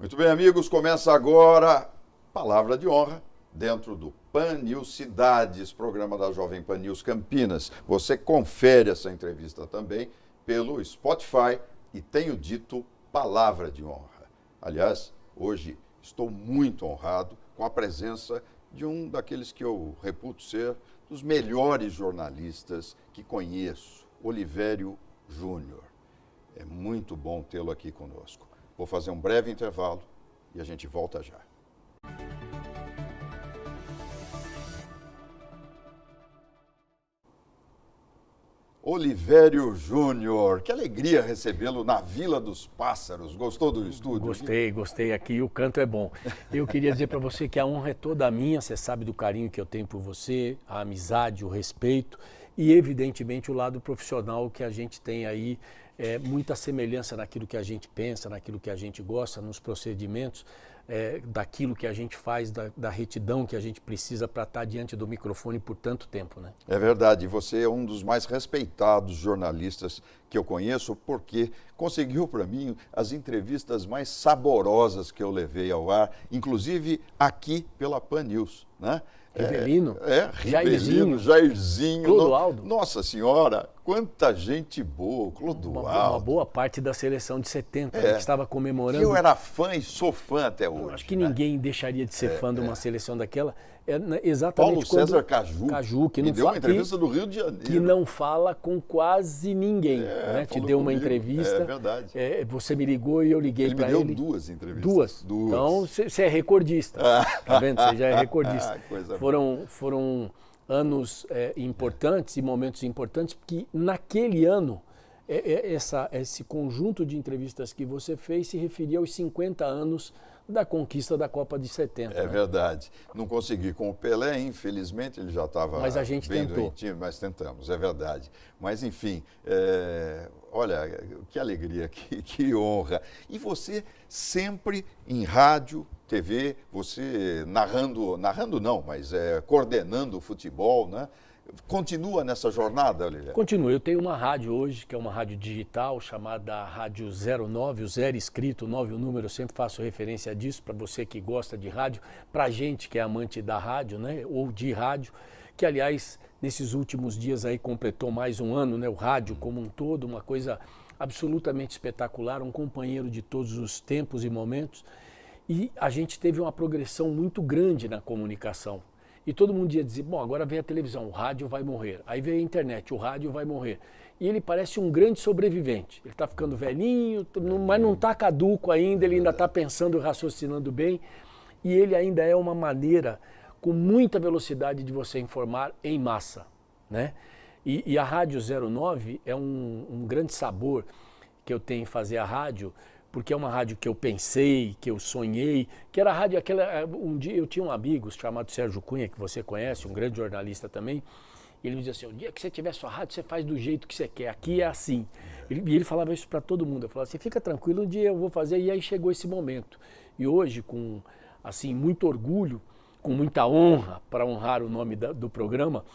Muito bem, amigos, começa agora Palavra de Honra, dentro do Pan News Cidades, programa da Jovem Pan News Campinas. Você confere essa entrevista também pelo Spotify e tenho dito Palavra de Honra. Aliás, hoje estou muito honrado com a presença de um daqueles que eu reputo ser dos melhores jornalistas que conheço, Olivério Júnior. É muito bom tê-lo aqui conosco. Vou fazer um breve intervalo e a gente volta já. Olivério Júnior, que alegria recebê-lo na Vila dos Pássaros. Gostou do estúdio? Gostei aqui, o canto é bom. Eu queria dizer para você que a honra é toda minha, você sabe do carinho que eu tenho por você, a amizade, o respeito e, evidentemente, o lado profissional que a gente tem aí, muita semelhança naquilo que a gente pensa, naquilo que a gente gosta, nos procedimentos, daquilo que a gente faz, da retidão que a gente precisa para estar diante do microfone por tanto tempo, né? É verdade, você é um dos mais respeitados jornalistas que eu conheço, porque conseguiu para mim as entrevistas mais saborosas que eu levei ao ar, inclusive aqui pela Pan News, né? Rivelino, Rivelino, Jairzinho. Clodoaldo. Nossa Senhora, quanta gente boa, Clodoaldo. Uma boa parte da seleção de 70, que estava comemorando. Eu era fã e sou fã até hoje. Acho que ninguém deixaria de ser fã de uma seleção daquela. Exatamente Paulo César Caju, que me não deu uma entrevista do Rio de Janeiro. Que não fala com quase ninguém. Né? Te deu uma entrevista. É verdade. Você me ligou e eu liguei para ele. Ele me deu duas entrevistas. Duas. Então você é recordista. Tá vendo? Você já é recordista. Foram anos importantes e momentos importantes, porque naquele ano, esse conjunto de entrevistas que você fez se referia aos 50 anos da conquista da Copa de 70. É verdade. Não consegui com o Pelé, infelizmente, ele já estava mas a gente bem tentou. doentinho, mas tentamos, é verdade. Mas, enfim, olha, que alegria, que honra. E você sempre em rádio, TV, você narrando não, mas coordenando o futebol, né? Continua nessa jornada, Oliveira? Continua. Eu tenho uma rádio hoje, que é uma rádio digital, chamada Rádio 09, o 0 escrito, o 9 o número, eu sempre faço referência disso, para você que gosta de rádio, para a gente que é amante da rádio, né, ou de rádio, que, aliás, nesses últimos dias aí completou mais um ano, né, o rádio como um todo, uma coisa absolutamente espetacular, um companheiro de todos os tempos e momentos, e a gente teve uma progressão muito grande na comunicação. E todo mundo ia dizer, bom, agora vem a televisão, o rádio vai morrer. Aí vem a internet, o rádio vai morrer. E ele parece um grande sobrevivente. Ele está ficando velhinho, mas não está caduco ainda, ele ainda está pensando e raciocinando bem. E ele ainda é uma maneira com muita velocidade de você informar em massa, né? E a Rádio 09 é um grande sabor que eu tenho em fazer a rádio, porque é uma rádio que eu pensei, que eu sonhei, que era a rádio um dia eu tinha um amigo chamado Sérgio Cunha, que você conhece, um grande jornalista também, e ele me dizia assim, o dia que você tiver sua rádio, você faz do jeito que você quer, aqui é assim. E ele falava isso para todo mundo, eu falava assim, fica tranquilo, um dia eu vou fazer, e aí chegou esse momento. E hoje, com assim, muito orgulho, com muita honra, para honrar o nome do programa,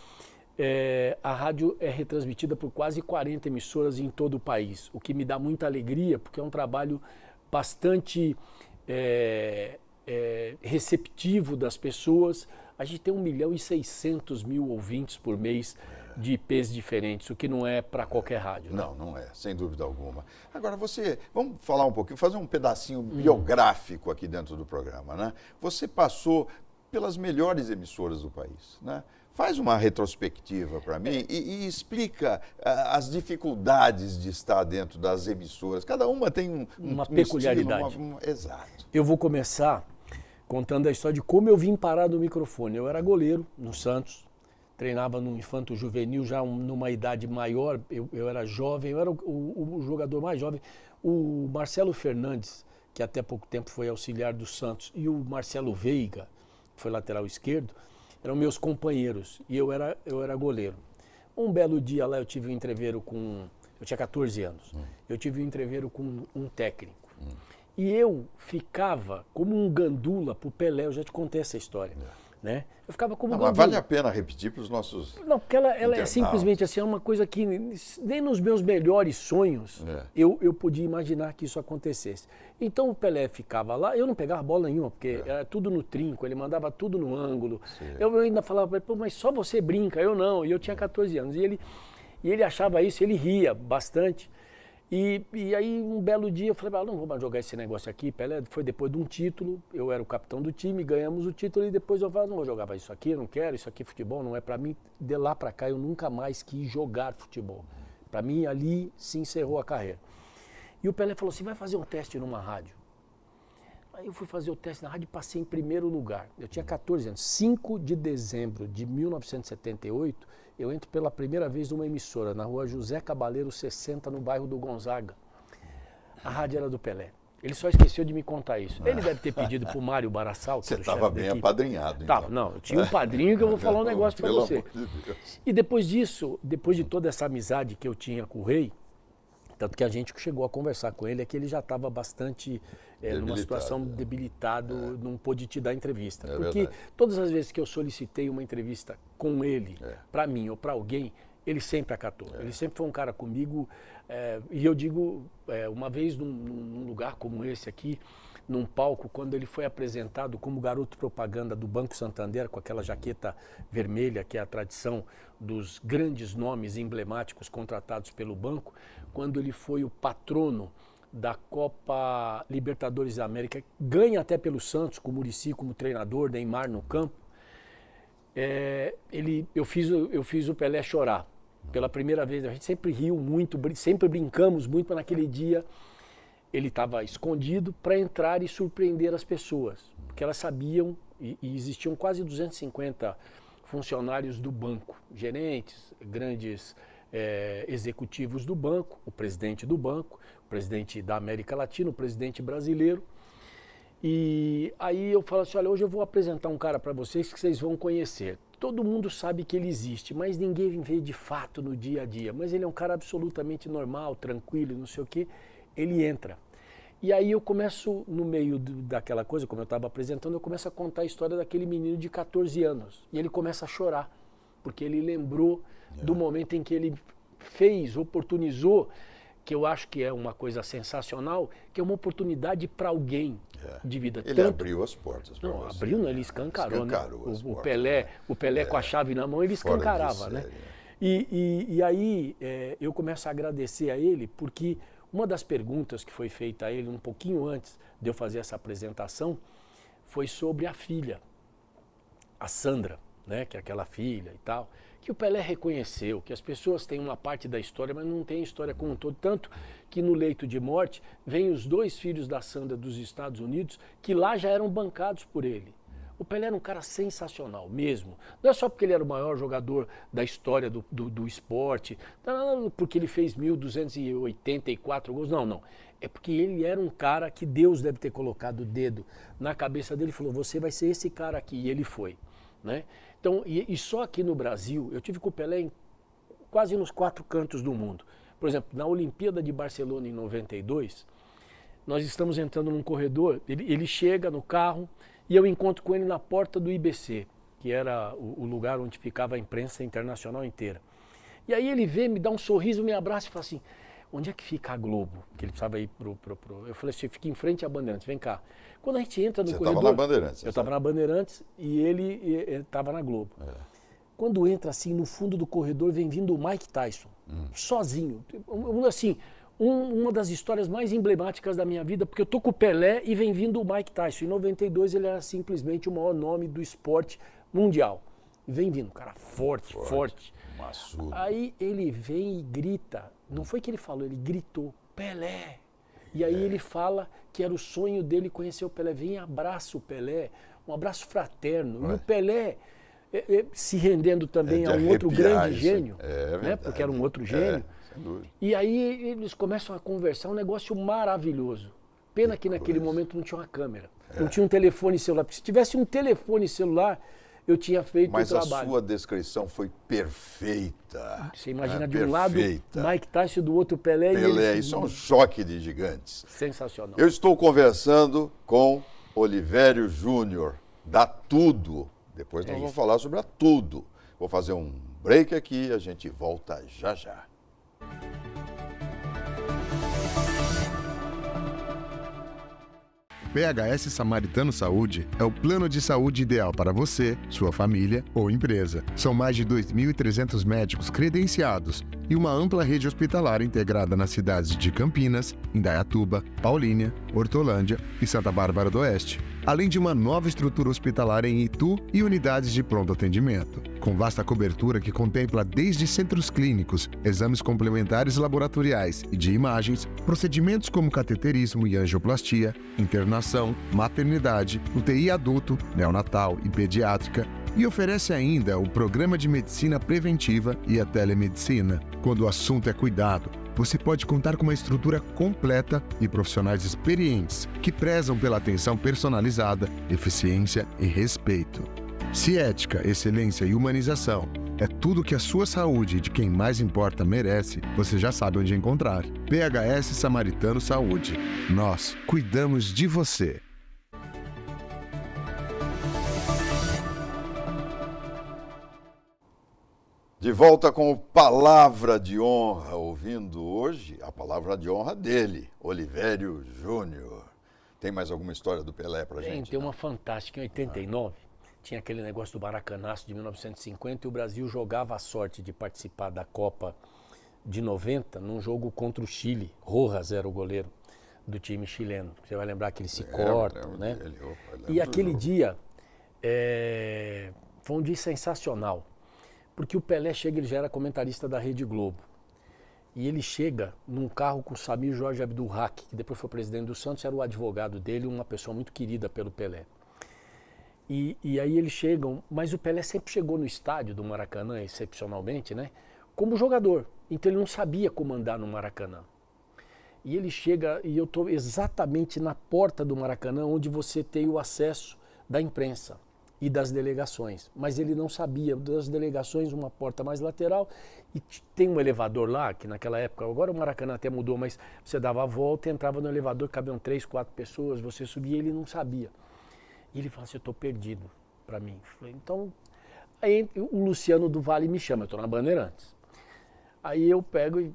a rádio é retransmitida por quase 40 emissoras em todo o país, o que me dá muita alegria, porque é um trabalho bastante receptivo das pessoas. A gente tem 1.600.000 ouvintes por mês de IPs diferentes, o que não é para qualquer rádio. Não, não é, sem dúvida alguma. Agora vamos falar um pouquinho, fazer um pedacinho biográfico aqui dentro do programa, né? Você passou pelas melhores emissoras do país, né? Faz uma retrospectiva para mim e explica as dificuldades de estar dentro das emissoras. Cada uma tem uma peculiaridade. Exato. Eu vou começar contando a história de como eu vim parar no microfone. Eu era goleiro no Santos, treinava no Infanto Juvenil, já numa idade maior, eu era jovem, eu era o jogador mais jovem. O Marcelo Fernandes, que até pouco tempo foi auxiliar do Santos, e o Marcelo Veiga, que foi lateral esquerdo, eram meus companheiros e eu era goleiro. Um belo dia lá eu tive um entreveiro eu tinha 14 anos, eu tive um entreveiro com um técnico. E eu ficava como um gandula pro Pelé, eu já te contei essa história. né? Eu ficava como Mas vale a pena repetir para os nossos... Não, porque ela é simplesmente assim, é uma coisa que nem nos meus melhores sonhos eu podia imaginar que isso acontecesse. Então o Pelé ficava lá, eu não pegava bola nenhuma, porque era tudo no trinco, ele mandava tudo no ângulo. Eu ainda falava para ele, pô, mas só você brinca, eu não. E eu tinha 14 anos. E ele achava isso, ele ria bastante. E aí, um belo dia, eu falei, não vou mais jogar esse negócio aqui, Pelé. Foi depois de um título, eu era o capitão do time, ganhamos o título, e depois eu falei, não vou jogar mais isso aqui, não quero, isso aqui é futebol, não é pra mim. De lá pra cá, eu nunca mais quis jogar futebol. Pra mim, ali se encerrou a carreira. E o Pelé falou assim, vai fazer um teste numa rádio. Aí eu fui fazer o teste na rádio e passei em primeiro lugar. Eu tinha 14 anos. 5 de dezembro de 1978, eu entro pela primeira vez numa emissora, na rua José Cabaleiro 60, no bairro do Gonzaga. A rádio era do Pelé. Ele só esqueceu de me contar isso. Ele deve ter pedido pro Mário Barassal. Você estava bem apadrinhado, então. Tava, não, eu tinha um padrinho que eu vou falar um negócio para você. E depois disso, depois de toda essa amizade que eu tinha com o Rei, tanto que a gente chegou a conversar com ele, é que ele já estava bastante numa situação debilitado, não pôde te dar entrevista. Porque todas as vezes que eu solicitei uma entrevista com ele, para mim ou para alguém, ele sempre acatou. Ele sempre foi um cara comigo. E eu digo, uma vez num lugar como esse aqui, num palco, quando ele foi apresentado como garoto propaganda do Banco Santander, com aquela jaqueta vermelha, que é a tradição dos grandes nomes emblemáticos contratados pelo banco, quando ele foi o patrono da Copa Libertadores da América, ganha até pelo Santos, com o Muricy como treinador, Neymar no campo, eu fiz o Pelé chorar. Pela primeira vez, a gente sempre riu muito, sempre brincamos muito, mas naquele dia ele estava escondido para entrar e surpreender as pessoas, porque elas sabiam, e existiam quase 250 funcionários do banco, gerentes, grandes executivos do banco, o presidente do banco, o presidente da América Latina, o presidente brasileiro. E aí eu falo assim, olha, hoje eu vou apresentar um cara para vocês que vocês vão conhecer. Todo mundo sabe que ele existe, mas ninguém vê de fato no dia a dia. Mas ele é um cara absolutamente normal, tranquilo, não sei o quê. Ele entra. E aí eu começo, no meio daquela coisa, como eu estava apresentando, eu começo a contar a história daquele menino de 14 anos. E ele começa a chorar, porque ele lembrou do momento em que ele oportunizou, que eu acho que é uma coisa sensacional, que é uma oportunidade para alguém de vida. Ele abriu as portas para Não, você. abriu, não, ele escancarou, né? O Pelé com a chave na mão, ele escancarava, né? E aí eu começo a agradecer a ele, porque uma das perguntas que foi feita a ele um pouquinho antes de eu fazer essa apresentação foi sobre a filha, a Sandra, né? Que é aquela filha e tal, que o Pelé reconheceu, que as pessoas têm uma parte da história, mas não têm a história como um todo, tanto que no leito de morte vem os 2 filhos da Sandra dos Estados Unidos, que lá já eram bancados por ele. O Pelé era um cara sensacional mesmo. Não é só porque ele era o maior jogador da história do esporte, não, porque ele fez 1.284 gols, não. É porque ele era um cara que Deus deve ter colocado o dedo na cabeça dele e falou, você vai ser esse cara aqui, e ele foi, né? Então, e só aqui no Brasil, eu tive com o Pelé quase nos 4 cantos do mundo. Por exemplo, na Olimpíada de Barcelona em 92, nós estamos entrando num corredor, ele chega no carro e eu encontro com ele na porta do IBC, que era o lugar onde ficava a imprensa internacional inteira. E aí ele vê, me dá um sorriso, me abraça e fala assim, onde é que fica a Globo? Que ele precisava ir Eu falei assim, fica em frente à Bandeirantes, vem cá. Quando a gente entra no corredor... Você estava na Bandeirantes. Eu estava na Bandeirantes e ele estava na Globo. Quando entra assim, no fundo do corredor, vem vindo o Mike Tyson, sozinho. Assim, uma das histórias mais emblemáticas da minha vida, porque eu tô com o Pelé e vem vindo o Mike Tyson. Em 92 ele era simplesmente o maior nome do esporte mundial. Vem vindo, um cara forte. Maçudo. Aí ele vem e grita. Não foi que ele falou, ele gritou, Pelé. E aí ele fala que era o sonho dele conhecer o Pelé. Vem e abraça o Pelé, um abraço fraterno. E o Pelé, se rendendo também a um outro grande gênio, né? Porque era um outro gênio. Sem dúvida. E aí eles começam a conversar, um negócio maravilhoso. Pena que naquele momento não tinha uma câmera, não tinha um telefone celular. Porque se tivesse um telefone celular, eu tinha feito o trabalho. Mas a sua descrição foi perfeita. Você imagina de um lado Mike Tyson, do outro Pelé. Isso é um choque de gigantes. Sensacional. Eu estou conversando com Olivério Júnior, da Tudo, Depois nós É vamos isso. falar sobre tudo. Vou fazer um break aqui e a gente volta já já. PHS Samaritano Saúde é o plano de saúde ideal para você, sua família ou empresa. São mais de 2.300 médicos credenciados e uma ampla rede hospitalar integrada nas cidades de Campinas, Indaiatuba, Paulínia, Hortolândia e Santa Bárbara do Oeste, além de uma nova estrutura hospitalar em Itu e unidades de pronto atendimento, com vasta cobertura que contempla desde centros clínicos, exames complementares laboratoriais e de imagens, procedimentos como cateterismo e angioplastia, internação, maternidade, UTI adulto, neonatal e pediátrica, e oferece ainda o programa de medicina preventiva e a telemedicina. Quando o assunto é cuidado, você pode contar com uma estrutura completa e profissionais experientes que prezam pela atenção personalizada, eficiência e respeito. Se ética, excelência e humanização é tudo que a sua saúde e de quem mais importa merece, você já sabe onde encontrar. PHS Samaritano Saúde. Nós cuidamos de você. De volta com o Palavra de Honra, ouvindo hoje a palavra de honra dele, Olivério Júnior. Tem mais alguma história do Pelé pra gente? Tem uma fantástica. Em 89, tinha aquele negócio do Maracanaço de 1950 e o Brasil jogava a sorte de participar da Copa de 90 num jogo contra o Chile. Rojas era o goleiro do time chileno. Você vai lembrar que eles se cortam, né? E aquele dia foi um dia sensacional. Porque o Pelé chega, ele já era comentarista da Rede Globo. E ele chega num carro com o Samir Jorge Abdulhak, que depois foi presidente do Santos, era o advogado dele, uma pessoa muito querida pelo Pelé. E aí eles chegam, mas o Pelé sempre chegou no estádio do Maracanã, excepcionalmente, né? Como jogador. Então ele não sabia como andar no Maracanã. E ele chega, e eu estou exatamente na porta do Maracanã, onde você tem o acesso da imprensa e das delegações, mas ele não sabia das delegações, uma porta mais lateral, e tem um elevador lá, que naquela época, agora o Maracanã até mudou, mas você dava a volta, entrava no elevador, cabiam 3, 4 pessoas, você subia e ele não sabia. E ele falou assim, eu estou perdido para mim. Eu falei, então, aí o Luciano do Vale me chama, eu estou na Bandeirantes. Aí eu pego e,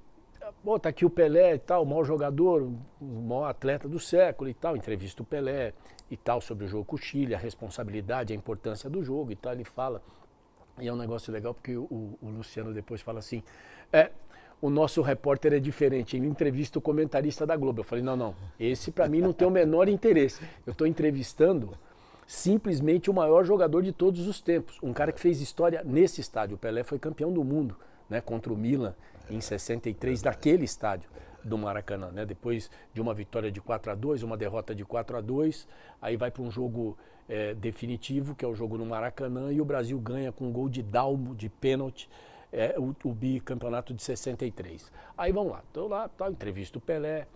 pô, tá aqui o Pelé e tal, o maior jogador, o maior atleta do século e tal, entrevista o Pelé e tal, sobre o jogo com o Chile, a responsabilidade, a importância do jogo e tal, ele fala, e é um negócio legal porque o Luciano depois fala assim, o nosso repórter é diferente, ele entrevista o comentarista da Globo. Eu falei, não, esse para mim não tem o menor interesse, eu estou entrevistando simplesmente o maior jogador de todos os tempos, um cara que fez história nesse estádio. O Pelé foi campeão do mundo, né, contra o Milan em 63, daquele estádio do Maracanã, né? Depois de uma vitória de 4-2, uma derrota de 4-2, aí vai para um jogo definitivo, que é o jogo no Maracanã, e o Brasil ganha com um gol de Dalmo, de pênalti, o bicampeonato de 63. Aí vamos lá, estou lá, entrevisto o Pelé.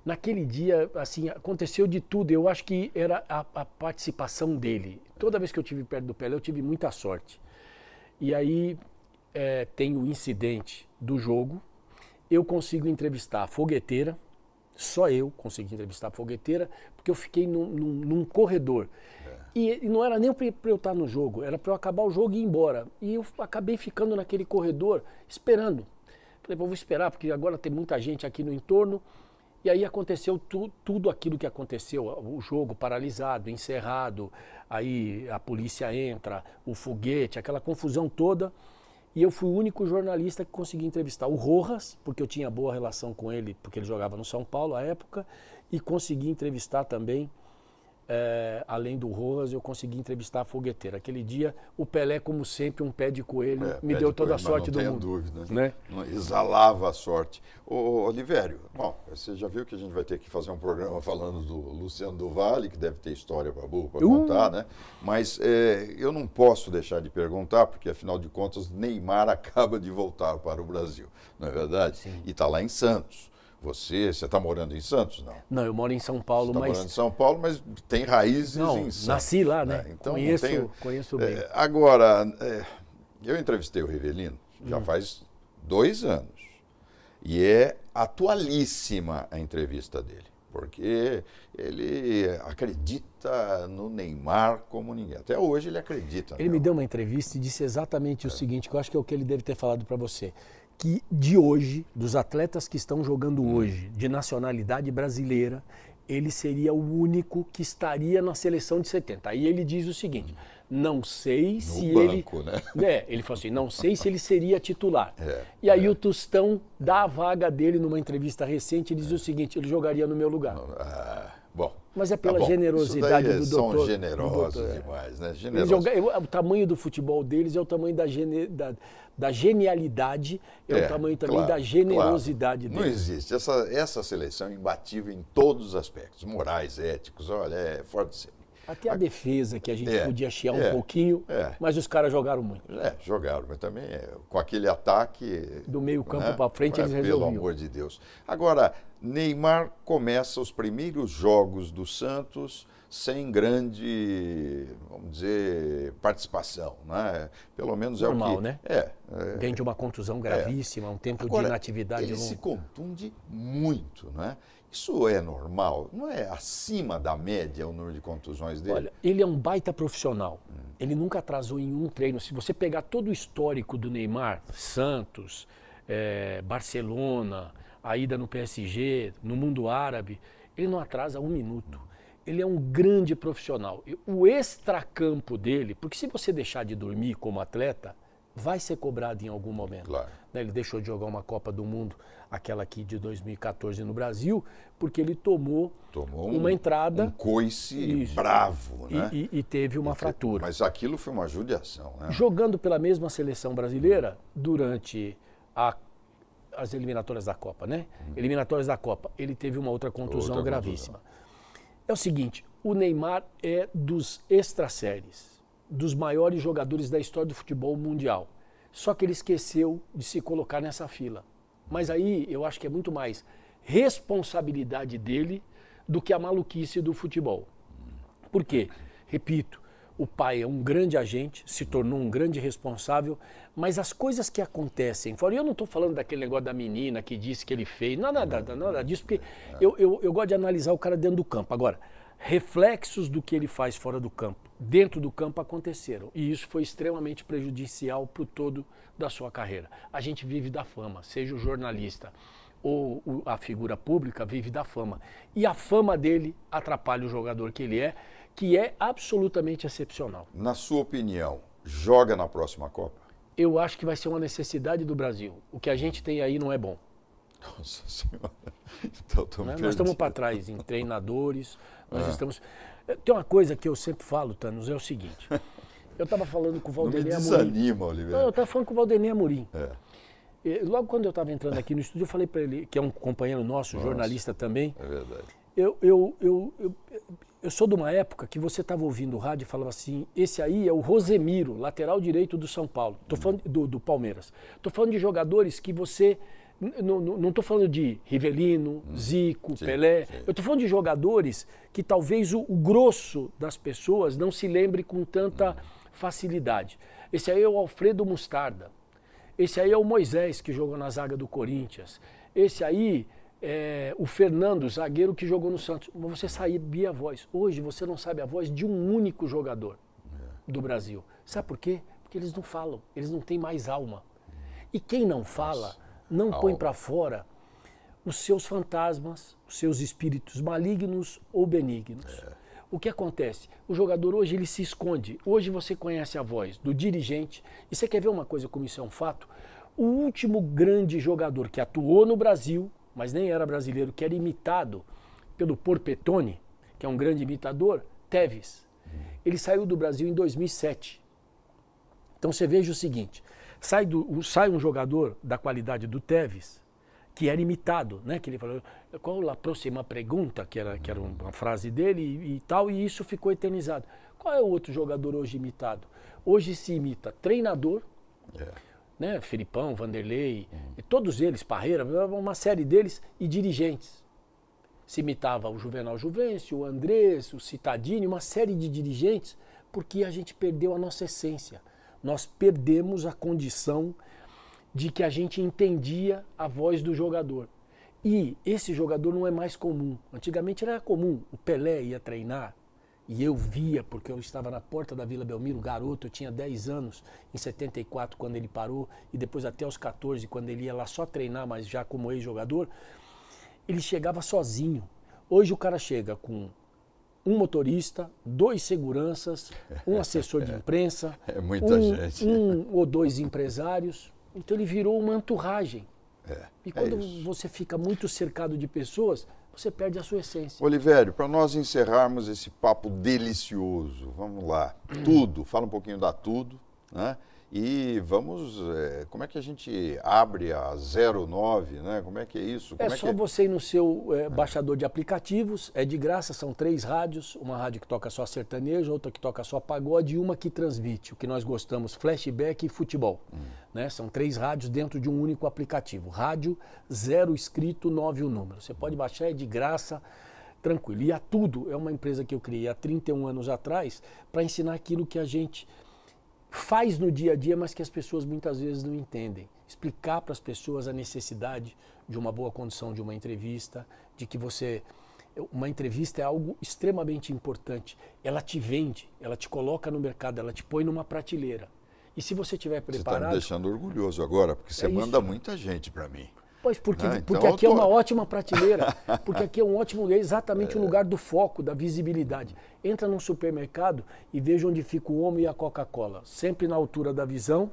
Naquele dia, assim, aconteceu de tudo, eu acho que era a participação dele. Toda vez que eu estive perto do Pelé, eu tive muita sorte. E aí tem o incidente do jogo, eu consigo entrevistar a fogueteira, só eu consegui entrevistar a fogueteira, porque eu fiquei num corredor. E não era nem para eu estar no jogo, era para eu acabar o jogo e ir embora. E eu acabei ficando naquele corredor, esperando. Falei, vou esperar, porque agora tem muita gente aqui no entorno. E aí aconteceu tudo aquilo que aconteceu, o jogo paralisado, encerrado, aí a polícia entra, o foguete, aquela confusão toda. E eu fui o único jornalista que consegui entrevistar o Rojas, porque eu tinha boa relação com ele, porque ele jogava no São Paulo à época, e consegui entrevistar também, além do Rojas, eu consegui entrevistar a fogueteira. Aquele dia, o Pelé, como sempre, um pé de coelho, me deu toda a sorte do mundo. Não tenho dúvida, né? Exalava a sorte. Ô, Olivério, bom, você já viu que a gente vai ter que fazer um programa falando do Luciano do Vale, que deve ter história para contar, né? Mas eu não posso deixar de perguntar, porque afinal de contas, Neymar acaba de voltar para o Brasil, não é verdade? Sim. E está lá em Santos. Você está morando em Santos, não? Não, eu moro em São Paulo, mas... Você está morando em São Paulo, mas tem raízes em Santos. Nasci lá, né? Então, conheço bem. Agora, eu entrevistei o Rivelino já faz 2 anos. E é atualíssima a entrevista dele. Porque ele acredita no Neymar como ninguém. Até hoje ele acredita. Ele me deu uma entrevista e disse exatamente o seguinte, que eu acho que é o que ele deve ter falado para você, que de hoje, dos atletas que estão jogando hoje, de nacionalidade brasileira, ele seria o único que estaria na seleção de 70. Aí ele diz o seguinte, não sei se banco, ele... né? Ele falou assim, não sei se ele seria titular. É, e aí o Tostão dá a vaga dele numa entrevista recente e diz o seguinte, ele jogaria no meu lugar. Bom, Mas é pela generosidade do doutor. São generosos demais, né? Generosos. O tamanho do futebol deles é o tamanho da genialidade, é o tamanho também da generosidade deles. Não existe. Essa seleção é imbatível em todos os aspectos, morais, éticos, olha, é fora de série. Até a defesa, que a gente podia chiar um pouquinho, mas os caras jogaram muito. Jogaram, mas também com aquele ataque... Do meio campo para frente eles resolviam. Pelo amor de Deus. Agora, Neymar começa os primeiros jogos do Santos sem grande, vamos dizer, participação, né? Pelo menos normal, é o que... né? Vem de uma contusão gravíssima, um tempo Agora, de inatividade ele longo. se contunde muito, né? Isso é normal? Não é acima da média o número de contusões dele? Olha, ele é um baita profissional. Ele nunca atrasou em um treino. Se você pegar todo o histórico do Neymar, Santos, Barcelona, a ida no PSG, no mundo árabe, ele não atrasa um minuto. Ele é um grande profissional. O extracampo dele, porque se você deixar de dormir como atleta, vai ser cobrado em algum momento. Claro. Ele deixou de jogar uma Copa do Mundo, aquela aqui de 2014 no Brasil, porque ele tomou uma entrada... Um coice bravo, né? E teve uma fratura. Mas aquilo foi uma judiação, né? Jogando pela mesma seleção brasileira, durante as eliminatórias da Copa, né? Eliminatórias da Copa, ele teve uma outra contusão gravíssima. É o seguinte, o Neymar é dos extra-séries, dos maiores jogadores da história do futebol mundial. Só que ele esqueceu de se colocar nessa fila. Mas aí eu acho que é muito mais responsabilidade dele do que a maluquice do futebol. Por quê? Repito, o pai é um grande agente, se tornou um grande responsável, mas as coisas que acontecem fora, e eu não estou falando daquele negócio da menina que disse que ele fez, nada disso, porque eu gosto de analisar o cara dentro do campo. Agora, reflexos do que ele faz fora do campo, dentro do campo aconteceram, e isso foi extremamente prejudicial para o todo da sua carreira. A gente vive da fama, seja o jornalista ou a figura pública, vive da fama. E a fama dele atrapalha o jogador que é absolutamente excepcional. Na sua opinião, joga na próxima Copa? Eu acho que vai ser uma necessidade do Brasil. O que a gente tem aí não é bom. Nossa Senhora. Então, nós estamos para trás em treinadores, nós estamos... Tem uma coisa que eu sempre falo, Thanos, é o seguinte. Eu estava falando com o Valdemir Amorim. Não me desanima, Oliveira. Não, eu estava falando com o Valdemir Amorim. Logo quando eu estava entrando aqui no estúdio, eu falei para ele, que é um companheiro nosso, jornalista também. É verdade. Eu sou de uma época que você estava ouvindo o rádio e falava assim, esse aí é o Rosemiro, lateral direito do São Paulo. Estou falando do Palmeiras. Estou falando de jogadores que você... Não estou falando de Rivelino, Zico, Pelé. Sim. Eu estou falando de jogadores que talvez o grosso das pessoas não se lembre com tanta facilidade. Esse aí é o Alfredo Mostarda. Esse aí é o Moisés, que jogou na zaga do Corinthians. Esse aí é o Fernando, zagueiro que jogou no Santos. Mas você sabia a voz. Hoje você não sabe a voz de um único jogador do Brasil. Sabe por quê? Porque eles não falam, eles não têm mais alma. E quem não fala, não põe para fora os seus fantasmas, os seus espíritos malignos ou benignos. O que acontece? O jogador hoje ele se esconde. Hoje você conhece a voz do dirigente. E você quer ver uma coisa como isso é um fato? O último grande jogador que atuou no Brasil, mas nem era brasileiro, que era imitado pelo Porpetone, que é um grande imitador, Tevez. Ele saiu do Brasil em 2007. Então você veja o seguinte, sai um jogador da qualidade do Tevez, que era imitado, né? Que ele falou, qual a próxima pergunta, que era uma frase dele e tal, e isso ficou eternizado. Qual é o outro jogador hoje imitado? Hoje se imita treinador, né? Felipão, Vanderlei, e todos eles, Parreira, uma série deles, e dirigentes. Se imitava o Juvenal Juvencio, o Andrés, o Cittadini, uma série de dirigentes, porque a gente perdeu a nossa essência. Nós perdemos a condição de que a gente entendia a voz do jogador. E esse jogador não é mais comum. Antigamente era comum. O Pelé ia treinar e eu via, porque eu estava na porta da Vila Belmiro, garoto, eu tinha 10 anos, em 74, quando ele parou, e depois até os 14, quando ele ia lá só treinar, mas já como ex-jogador, ele chegava sozinho. Hoje o cara chega com um motorista, 2 seguranças, um assessor de imprensa, muita gente. um ou 2 empresários. Então ele virou uma entouragem. E quando você fica muito cercado de pessoas, você perde a sua essência. Olivério, para nós encerrarmos esse papo delicioso, vamos lá, Tudo, fala um pouquinho da Tudo, né? E vamos, como é que a gente abre a 09, né? Como é que é isso? Como Só você ir no seu baixador de aplicativos, é de graça, são 3 rádios, uma rádio que toca só sertanejo, outra que toca só pagode e uma que transmite, o que nós gostamos, flashback e futebol. Né? São 3 rádios dentro de um único aplicativo, rádio 0 escrito 9 o número. Você pode baixar, é de graça, tranquilo. E a Tudo é uma empresa que eu criei há 31 anos atrás para ensinar aquilo que a gente faz no dia a dia, mas que as pessoas muitas vezes não entendem. Explicar para as pessoas a necessidade de uma boa condição de uma entrevista, de que uma entrevista é algo extremamente importante. Ela te vende, ela te coloca no mercado, ela te põe numa prateleira. E se você estiver preparado... Você está me deixando orgulhoso agora, porque você manda muita gente para mim. Pois, porque aqui é uma ótima prateleira, porque aqui é um ótimo lugar, exatamente o lugar do foco, da visibilidade. Entra num supermercado e veja onde fica o Omo e a Coca-Cola, sempre na altura da visão,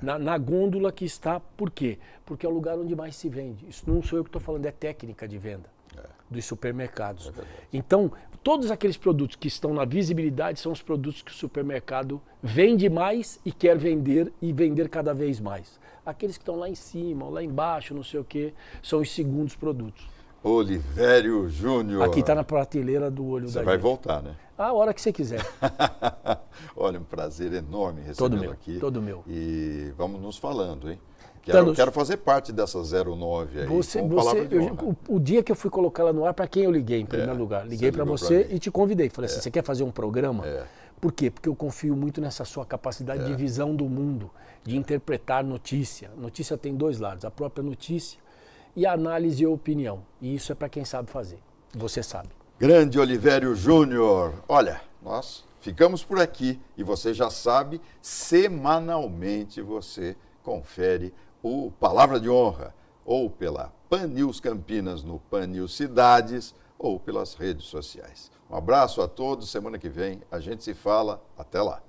na gôndola que está. Por quê? Porque é o lugar onde mais se vende. Isso não sou eu que estou falando, é técnica de venda dos supermercados. Então, todos aqueles produtos que estão na visibilidade são os produtos que o supermercado vende mais e quer vender e vender cada vez mais. Aqueles que estão lá em cima, lá embaixo, não sei o quê, são os segundos produtos. Olivério Júnior. Aqui está na prateleira do olho da gente. Você vai voltar, né? A hora que você quiser. Olha, um prazer enorme recebê-lo aqui. Todo meu. E vamos nos falando, hein? Quero fazer parte dessa 09 aí. O dia que eu fui colocá-la no ar, para quem eu liguei em primeiro lugar? Liguei para você e te convidei. Falei assim, você quer fazer um programa? Por quê? Porque eu confio muito nessa sua capacidade de visão do mundo, de interpretar notícia. Notícia tem 2 lados, a própria notícia e a análise e a opinião. E isso é para quem sabe fazer. Você sabe. Grande Olivério Júnior. Olha, nós ficamos por aqui e você já sabe, semanalmente você confere o Palavra de Honra, ou pela Pan News Campinas no Pan News Cidades, ou pelas redes sociais. Um abraço a todos, semana que vem a gente se fala, até lá.